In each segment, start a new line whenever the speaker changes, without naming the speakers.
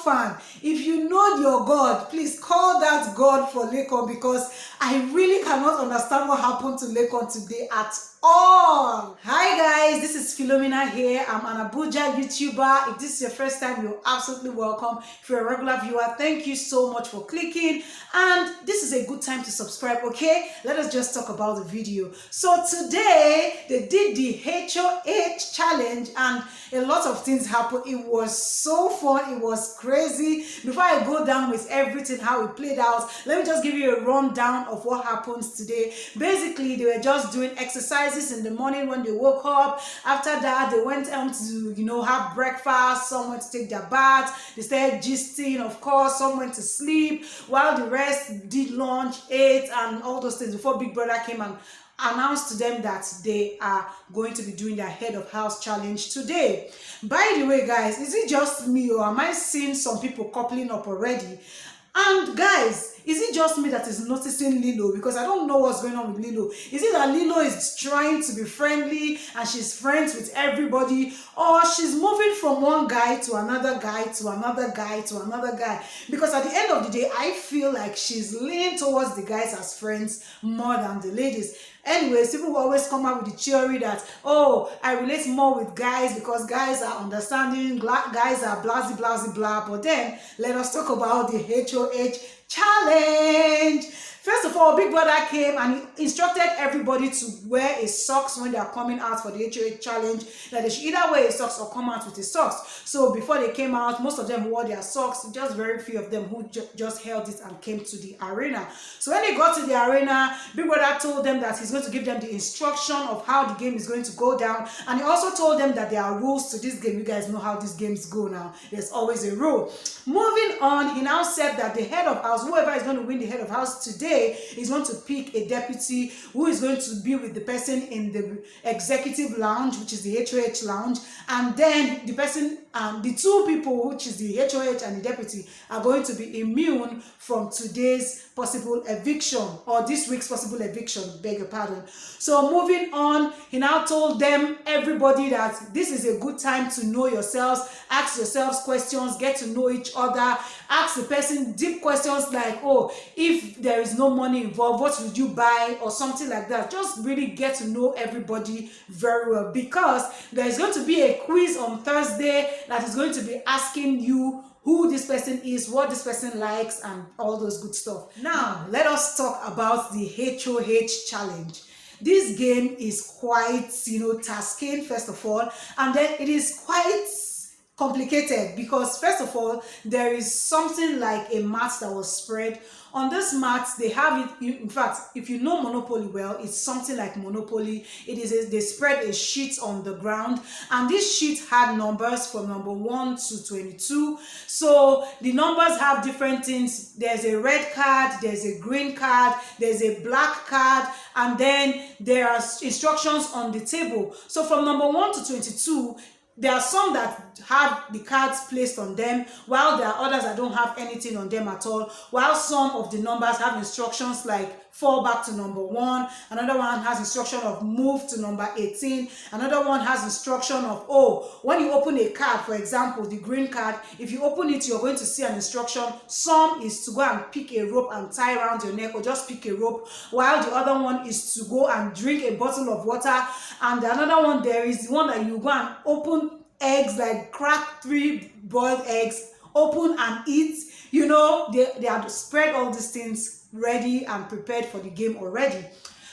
fan. If you know your God, please call that God for Laycon, because I really cannot understand what happened to Laycon today at all. Hi guys, this is Philomena here. I'm an Abuja YouTuber. If this is your first time, you're absolutely welcome. If you're a regular viewer, thank you so much for clicking, and this is a good time to subscribe. Okay, let us just talk about the video. So today they did the HOH challenge and a lot of things happened. It was so fun, it was crazy. Before I go down with everything how it played out, let me just give you a rundown of what happens today. Basically, they were just doing exercises in the morning when they woke up. After that, they went to have breakfast. Some went to take their bath. They started gisting, of course. Some went to sleep while the rest did lunch, ate, and all those things before Big Brother came and announced to them that they are going to be doing their head of house challenge today. By the way, guys, is it just me or am I seeing some people coupling up already? And guys, is it just me that is noticing Lilo? Because I don't know what's going on with Lilo. Is it that Lilo is trying to be friendly and she's friends with everybody, or she's moving from one guy to another guy to another guy to another guy? Because at the end of the day, I feel like she's leaning towards the guys as friends more than the ladies. Anyways, people will always come up with the theory that, oh, I relate more with guys because guys are understanding, guys are blah, blah, blah, blah. But then, let us talk about the HOH challenge. First of all, Big Brother came and he instructed everybody to wear a socks when they are coming out for the HOH challenge, that they should either wear a socks or come out with a socks. So before they came out, most of them wore their socks, just very few of them who just held it and came to the arena. So when they got to the arena, Big Brother told them that he's going to give them the instruction of how the game is going to go down, and he also told them that there are rules to this game. You guys know how these games go now. There's always a rule. Moving on, he now said that the head of house, whoever is going to win the head of house today, is going to pick a deputy who is going to be with the person in the executive lounge, which is the HOH lounge, and then the person, the two people, which is the HOH and the deputy, are going to be immune from today's possible eviction, or this week's possible eviction, beg your pardon. So moving on, he now told them, everybody, that this is a good time to know yourselves, ask yourselves questions, get to know each other, ask the person deep questions like, oh, if there is no money involved, what would you buy, or something like that. Just really get to know everybody very well, because there is going to be a quiz on Thursday that is going to be asking you who this person is, what this person likes, and all those good stuff. Now, let us talk about the HOH challenge. This game is quite, tasking, first of all, and then it is quite complicated because, first of all, there is something like a mat that was spread. On this mat, they have it, in fact, if you know Monopoly well, it's something like Monopoly. It is they spread a sheet on the ground, and this sheet had numbers from number 1 to 22. So the numbers have different things. There's a red card, there's a green card, there's a black card, and then there are instructions on the table. So from number 1 to 22, there are some that have the cards placed on them, while there are others that don't have anything on them at all, while some of the numbers have instructions like fall back to number 1, another one has instruction of move to number 18, another one has instruction of, oh, when you open a card, for example, the green card, if you open it, you're going to see an instruction. Some is to go and pick a rope and tie around your neck, or just pick a rope, while the other one is to go and drink a bottle of water, and another one, there is the one that you go and open eggs, like crack 3 boiled eggs, open and eat. They have spread all these things ready and prepared for the game already.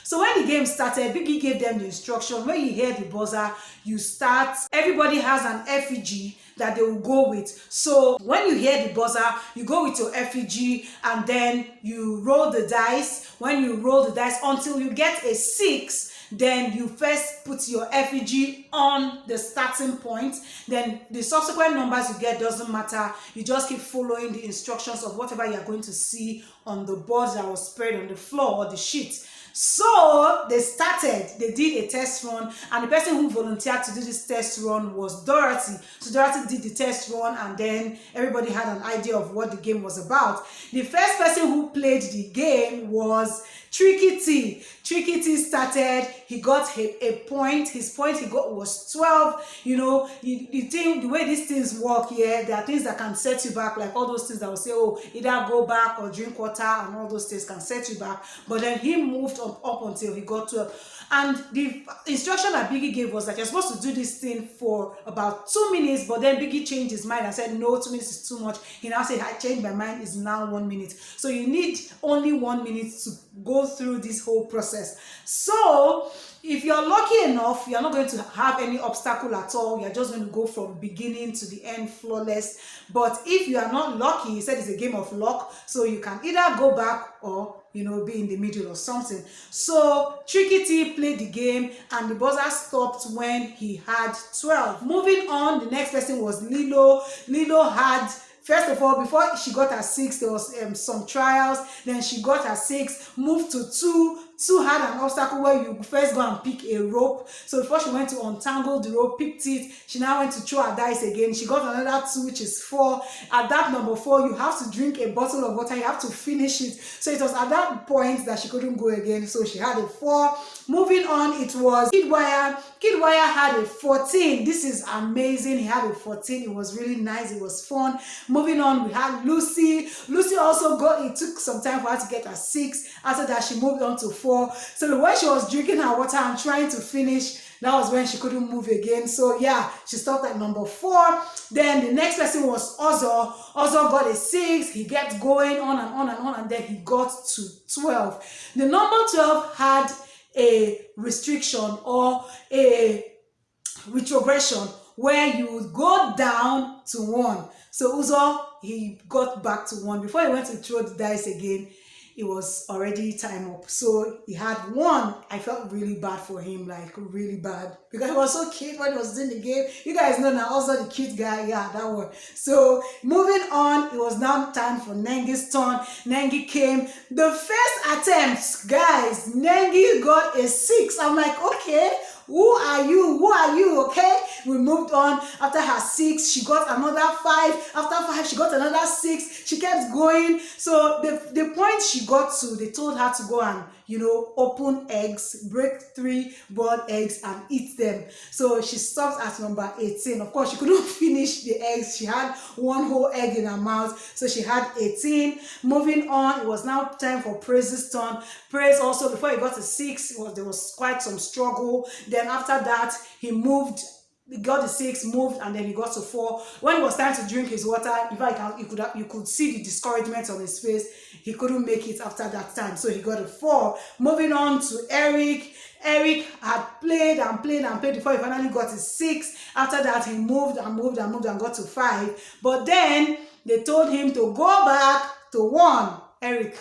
So when the game started, Biggie gave them the instruction. When you hear the buzzer, you start. Everybody has an effigy that they will go with. So when you hear the buzzer, you go with your effigy and then you roll the dice. When you roll the dice until you get a 6, then you first put your effigy on the starting point. Then the subsequent numbers you get doesn't matter. You just keep following the instructions of whatever you're going to see on the board that was spread on the floor or the sheet. So they did a test run, and the person who volunteered to do this test run was Dorothy. So Dorothy did the test run, and then everybody had an idea of what the game was about. The first person who played the game was Tricky T started. He got a point. His point he got was 12. You know, the way these things work here, there are things that can set you back, like all those things that will say, oh, either go back or drink water, and all those things can set you back. But then he moved up until he got 12. And the instruction that Biggie gave was that you're supposed to do this thing for about 2 minutes, but then Biggie changed his mind and said, no, 2 minutes is too much. He now said, I changed my mind, it's now 1 minute. So you need only 1 minute to go through this whole process. So if you're lucky enough, you're not going to have any obstacle at all. You're just going to go from beginning to the end flawless. But if you are not lucky, he said it's a game of luck, so you can either go back or, you know, be in the middle or something. So Tricky T played the game and the buzzer stopped when he had 12. Moving on, the next person was Lilo. Lilo had, first of all, before she got her 6, there was some trials. Then she got her 6, moved to 2. 2 had an obstacle where you first go and pick a rope. So before she went to untangle the rope, picked it, she now went to throw her dice again. She got another 2, which is 4. At that number 4, you have to drink a bottle of water. You have to finish it. So it was at that point that she couldn't go again. So she had a 4. Moving on, it was Kidwire. Kidwire had a 14. This is amazing. He had a 14. It was really nice. It was fun. Moving on, we had Lucy. Lucy also it took some time for her to get her 6. After that, she moved on to 4. So when she was drinking her water and trying to finish, that was when she couldn't move again. So yeah, she stopped at number 4. Then the next person was Ozo. Ozo got a 6. He kept going on and on and on, and then he got to 12. The number 12 had a restriction or a retrogression where you would go down to 1. So Uzo, he got back to 1. Before he went to throw the dice again, it was already time up. So he had 1. I felt really bad for him, like really bad, because he was so cute when he was doing the game. You guys know now, also the cute guy, yeah, that one. So moving on, it was now time for Nengi's turn. Nengi came. The first attempt, guys, Nengi got a 6. I'm like, okay, who are you? Who are you? Okay, we moved on. After her 6, she got another 5. After 5, she got another 6. She kept going. So the point she got to, they told her to go and, you know, open eggs, break 3 boiled eggs and eat them. So she stopped at number 18. Of course, she couldn't finish the eggs. She had 1 whole egg in her mouth, so she had 18. Moving on, it was now time for Praise's turn. Praise also, before he got to 6, there was quite some struggle. Then after that, he got the 6, moved, and then he got to 4. When it was time to drink his water, in fact, you could see the discouragement on his face. He couldn't make it after that time, so he got a 4. Moving on to Eric. Eric had played and played and played before he finally got his 6. After that, he moved and moved and moved and got to 5. But then they told him to go back to 1. Eric,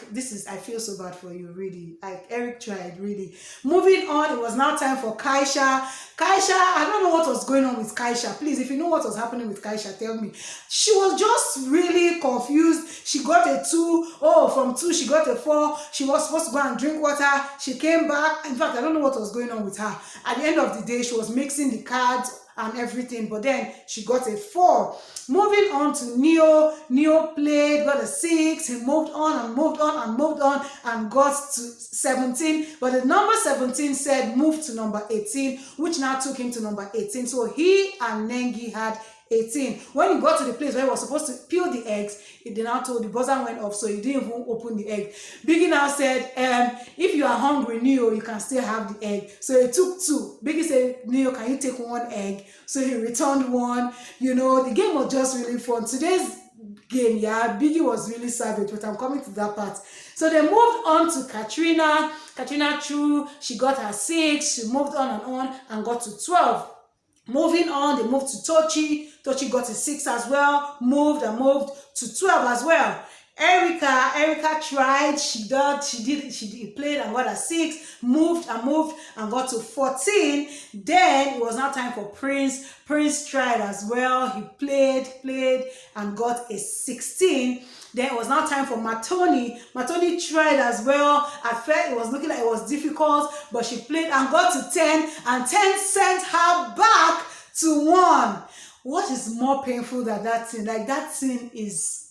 I feel so bad for you, really. Like, Eric tried, really. Moving on, it was now time for Kaisha. Kaisha, I don't know what was going on with Kaisha. Please, if you know what was happening with Kaisha, tell me. She was just really confused. She got a 2. Oh, from 2, she got a 4. She was supposed to go and drink water. She came back. In fact, I don't know what was going on with her. At the end of the day, she was mixing the cards and everything, but then she got a 4. Moving on to Neo. Neo played, got a 6. He moved on and moved on and moved on and got to 17. But the number 17 said move to number 18, which now took him to number 18. So he and Nengi had 18. When he got to the place where he was supposed to peel the eggs, he now told the buzzer went off, so he didn't even open the egg. Biggie now said, if you are hungry, Neo, you can still have the egg. So he took 2. Biggie said, Neo, can you take 1 egg? So he returned 1. You know, the game was just really fun. Today's game, yeah, Biggie was really savage, but I'm coming to that part. So they moved on to Katrina. Katrina threw, she got her 6. She moved on and got to 12. Moving on, they moved to Tochi. Tochi got a 6 as well. Moved and moved to 12 as well. Erica tried. She played and got a 6. Moved and got to 14. Then it was now time for Prince. Prince tried as well. He played and got a 16. Then it was now time for Matoni. Matoni tried as well. At first, it was looking like it was difficult, but she played and got to 10, and 10 sent her back to 1. What is more painful than that thing? Like, that thing is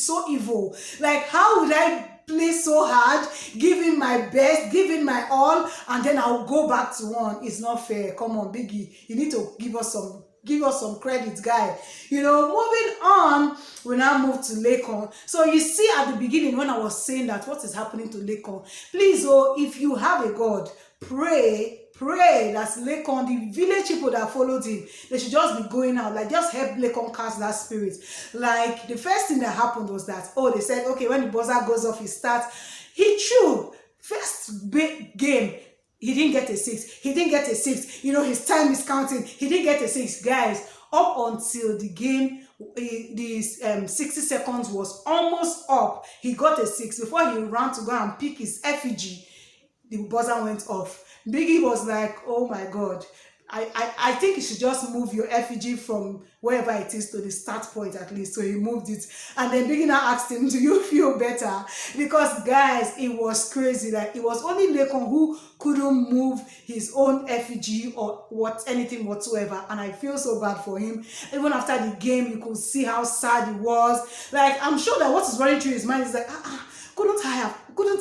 so evil. Like, how would I play so hard, giving my best, giving my all, and then I'll go back to one. It's not fair. Come on, Biggie, you need to give us some credit, guy. You know, moving on, we now move to Laycon. So you see at the beginning when I was saying that what is happening to Laycon, please, oh, if you have a God, pray that Laycon, the village people that followed him, they should just be going out, like just help Laycon cast that spirit. Like the first thing that happened was that, oh, they said, okay, when the buzzer goes off, he starts. He threw first big game. He didn't get a 6. He didn't get a 6. You know, his time is counting. He didn't get a 6. Guys, up until the game, the 60 seconds was almost up, he got a 6. Before he ran to go and pick his effigy, the buzzer went off. Biggie was like, oh my God, I think you should just move your effigy from wherever it is to the start point at least. So he moved it. And then Biggie now asked him, do you feel better? Because guys, it was crazy. Like it was only Laycon who couldn't move his own effigy or anything whatsoever. And I feel so bad for him. Even after the game, you could see how sad he was. Like I'm sure that what is running through his mind is like, couldn't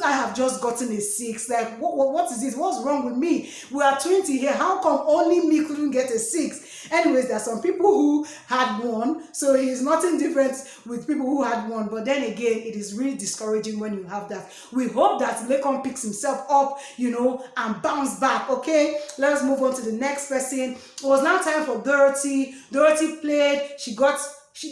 I have just gotten a 6? Like, what is this? What's wrong with me? We are 20 here. How come only me couldn't get a 6? Anyways, there are some people who had 1, so he's nothing different with people who had 1. But then again, it is really discouraging when you have that. We hope that Laycon picks himself up, you know, and bounce back. Okay, let's move on to the next person. It was now time for Dorothy. Dorothy played.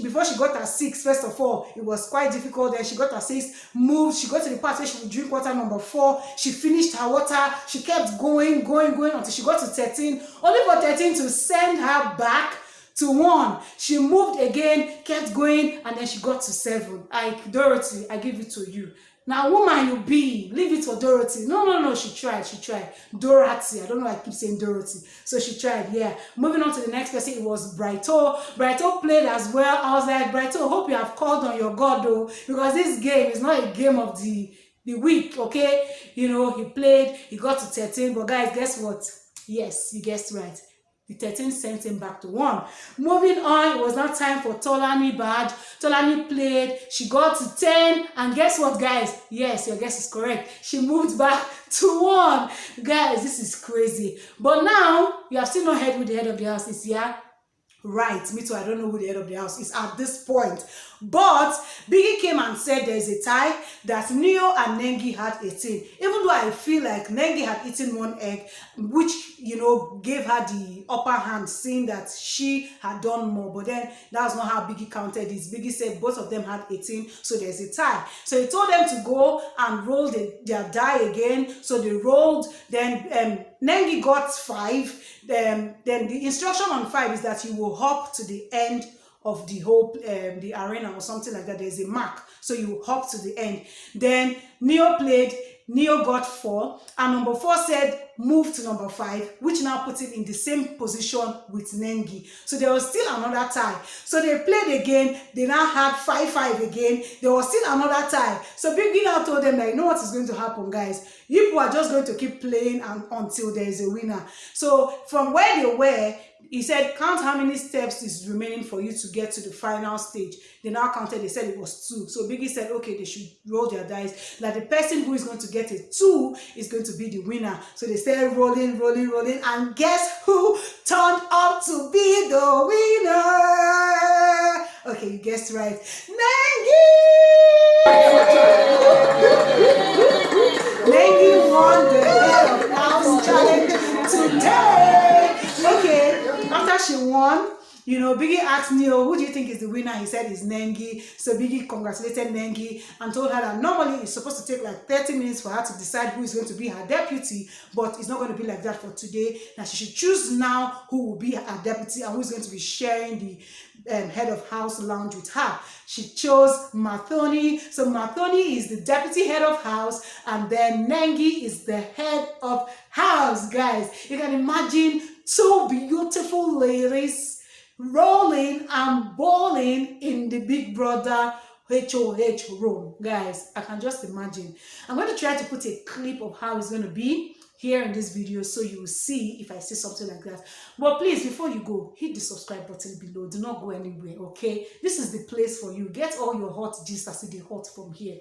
Before she got her 6, first of all, it was quite difficult. Then she got her 6, moved. She got to the part where she would drink water number 4. She finished her water. She kept going until she got to 13. Only for 13 to send her back to 1. She moved again, kept going, and then she got to 7. Like, Dorothy, I give it to you. Now, woman you be, leave it for Dorothy. No, she tried. Dorothy, I don't know why I keep saying Dorothy. So she tried, yeah. Moving on to the next person, it was Brighto. Brighto played as well. I was like, Brighto, hope you have called on your God though, because this game is not a game of the week, okay? You know, he played, he got to 13, but guys, guess what? Yes, you guessed right. The 13 sent him back to 1. Moving on, it was now time for Tolani Badge. Tolani played, she got to 10, and guess what, guys? Yes, your guess is correct. She moved back to 1. Guys, this is crazy. But now, you have still not heard who the head of the house is, yeah? Right, me too, I don't know who the head of the house is at this point. But Biggie came and said there is a tie that Neo and Nengi had 18. Even though I feel like Nengi had eaten 1 egg, which, you know, gave her the upper hand, saying that she had done more. But then that's not how Biggie counted this. Biggie said both of them had 18, so there's a tie. So he told them to go and roll their die again. So they rolled, then Nengi got 5. Then the instruction on 5 is that you will hop to the end of the whole the arena or something like that. There's a mark, so you hop to the end. Then Neo played. Neo got 4, and number 4 said move to number 5, which now puts him in the same position with Nengi. So there was still another tie. So they played again. They now had 5-5 again. There was still another tie. So Biggie now told them, like, you know what is going to happen, guys? You people are just going to keep playing until there is a winner. So from where they were, he said, count how many steps is remaining for you to get to the final stage. They now counted, they said it was 2. So Biggie said, okay, they should roll their dice. That the person who is going to get a 2 is going to be the winner. So they started rolling. And guess who turned up to be the winner? Okay, you guessed right. Nengi! Nengi won the Head of House Challenge today. Okay. After she won, you know, Biggie asked Neo, who do you think is the winner? He said it's Nengi. So Biggie congratulated Nengi and told her that normally it's supposed to take like 30 minutes for her to decide who is going to be her deputy, but it's not going to be like that for today. Now she should choose now who will be her deputy and who is going to be sharing the head of house lounge with her. She chose Mathoni. So Mathoni is the deputy head of house, and then Nengi is the head of house. Guys, you can imagine 2 beautiful ladies rolling and balling in the Big Brother HOH room. Guys, I can just imagine. I'm going to try to put a clip of how it's going to be here in this video so you will see if I say something like that. But please, before you go, hit the subscribe button below. Do not go anywhere, okay? This is the place for you. Get all your hot gist as it is hot from here.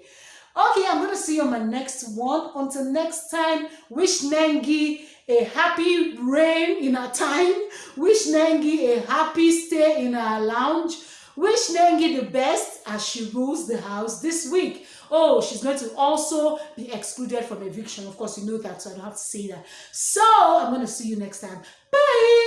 Okay, I'm going to see you on my next one. Until next time, wish Nengi a happy reign in her time. Wish Nengi a happy stay in her lounge. Wish Nengi the best as she rules the house this week. Oh, she's going to also be excluded from eviction. Of course, you know that, so I don't have to say that. So, I'm going to see you next time. Bye!